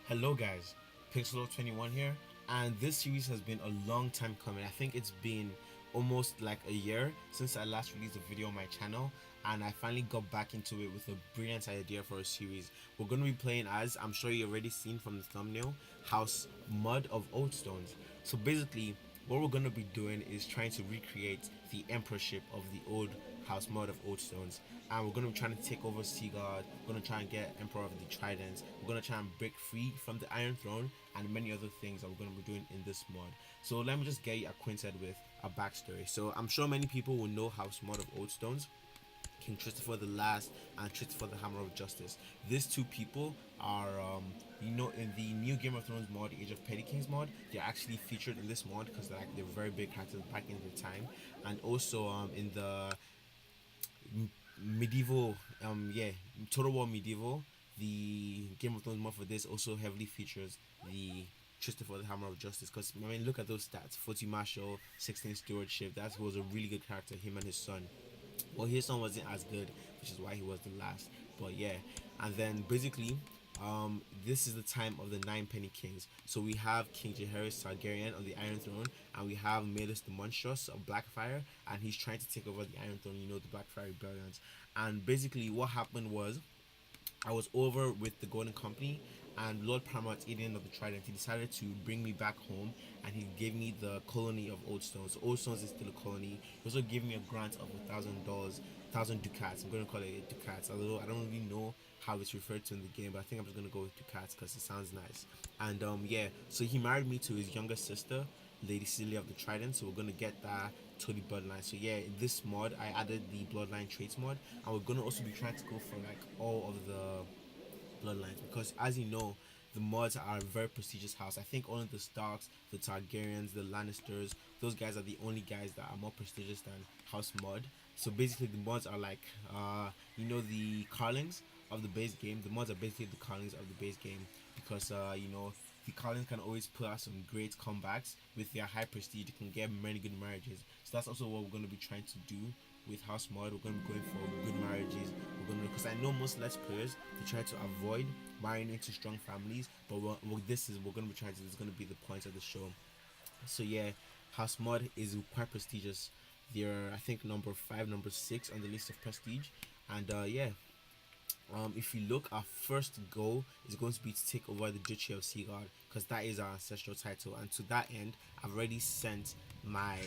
Hello guys, Pixel21 here, and this series has been a long time coming. I think it's been almost like a year since I last released a video on my channel, and I finally got back into it with a brilliant idea for a series. We're going to be playing as, I'm sure you already seen from the thumbnail, House Mud of Oldstones. So basically, what we're going to be doing is trying to recreate the emperorship of the old House Mud of Oldstones, and we're going to be trying to take over Seagard. We're going to try and get Emperor of the Tridents. We're going to try and break free from the Iron Throne and many other things that we're going to be doing in this mod. So let me just get you acquainted with a backstory. So I'm sure many people will know House Mud of Oldstones, King Christopher the Last and Christopher the Hammer of Justice. These two people are, in the new Game of Thrones mod, Age of Petty Kings mod, they're actually featured in this mod because they're very big characters back in the time, and also in the medieval, Total War Medieval, the Game of Thrones mod for this also heavily features the Christopher the Hammer of Justice. Because I mean, look at those stats: 40 martial, 16 stewardship. That was a really good character. Him and his son. Well, his son wasn't as good, which is why he was the last. But yeah, and then basically, this is the time of the Nine Penny Kings. So we have King Jaehaerys Targaryen on the Iron Throne, and we have Malus the Monstrous of Blackfire, and he's trying to take over the Iron Throne. You know, the Blackfire rebellions. And basically, what happened was, I was over with the Golden Company, and Lord Paramount, Alien of the Trident, he decided to bring me back home, and he gave me the colony of Oldstones. So Oldstones is still a colony. He also gave me a grant of $1,000, 1,000 ducats. I'm going to call it ducats, although I don't really know how it's referred to in the game, but I think I'm just going to go with ducats because it sounds nice. And yeah, so he married me to his younger sister, Lady Celia of the Trident, so we're going to get that to the bloodline. So yeah, in this mod I added the bloodline traits mod, and we're going to also be trying to go for like all of the bloodlines, because as you know, the mods are a very prestigious house. I think only the Starks, the Targaryens, the Lannisters, those guys are the only guys that are more prestigious than House Mod. So basically the mods are like the Carlings of the base game. The mods are basically the Carlings of the base game, because the Carlings can always put out some great comebacks with their high prestige. They can get many good marriages. So that's also what we're going to be trying to do with House Mod. We're going to be going for good marriages. We're going to, because I know most Let's Players, they try to avoid marrying into strong families, but we're going to be trying to. This is going to be the point of the show. So yeah, House Mod is quite prestigious. They're, I think, number 5, number 6 on the list of prestige, and yeah. If you look, our first goal is going to be to take over the Duchy of Seagard, because that is our ancestral title. And to that end, I've already sent my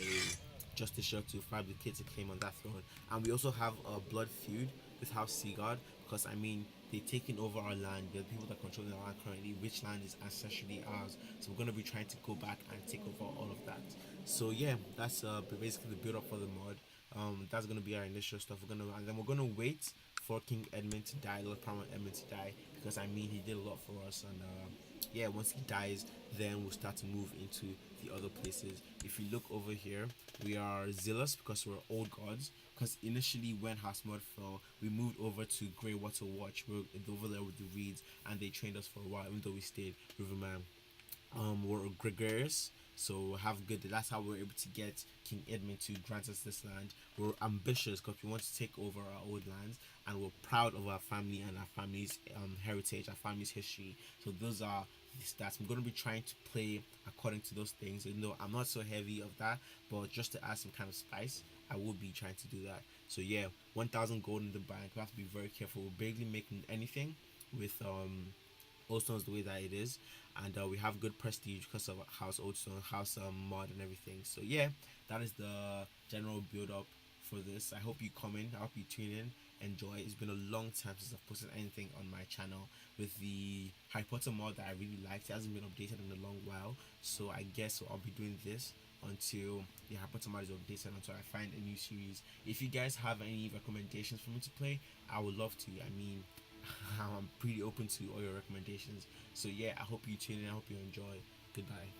Justiciar to fabricate a claim on that throne. And we also have a blood feud with House Seagard, because I mean, they're taking over our land. They're the people that control our land currently, which land is ancestrally ours. So we're going to be trying to go back and take over all of that. So yeah, that's basically the build up for the mod. That's gonna be our initial stuff. And then we're gonna wait for King Edmund to die, Lord Paramount Edmund to die, because I mean, he did a lot for us. And yeah, once he dies, then we'll start to move into the other places. If you look over here, we are zealous because we're old gods. Because initially, when Hasmod fell, we moved over to Grey Water Watch. We're over there with the Reeds, and they trained us for a while, even though we stayed Riverman. We're gregarious, so have good. That's how we're able to get King Edmund to grant us this land. We're ambitious because we want to take over our old lands, and we're proud of our family and our family's heritage, our family's history. So those are the stats. I'm going to be trying to play according to those things. You know, I'm not so heavy of that, but just to add some kind of spice, I will be trying to do that. So yeah, 1,000 gold in the bank. We have to be very careful. We're barely making anything with Oldstones the way that it is, and we have good prestige because of House Oldstone, House Mod, and everything. So yeah, that is the general build up for this. I hope you comment. I hope you tune in, enjoy. It's been a long time since I've posted anything on my channel with the Harry Potter mod that I really liked. It hasn't been updated in a long while, so I guess I'll be doing this until the Harry Potter mod is updated, until I find a new series. If you guys have any recommendations for me to play, I would love to. I mean, I'm pretty open to all your recommendations. So yeah, I hope you tune in. I hope you enjoy. Goodbye.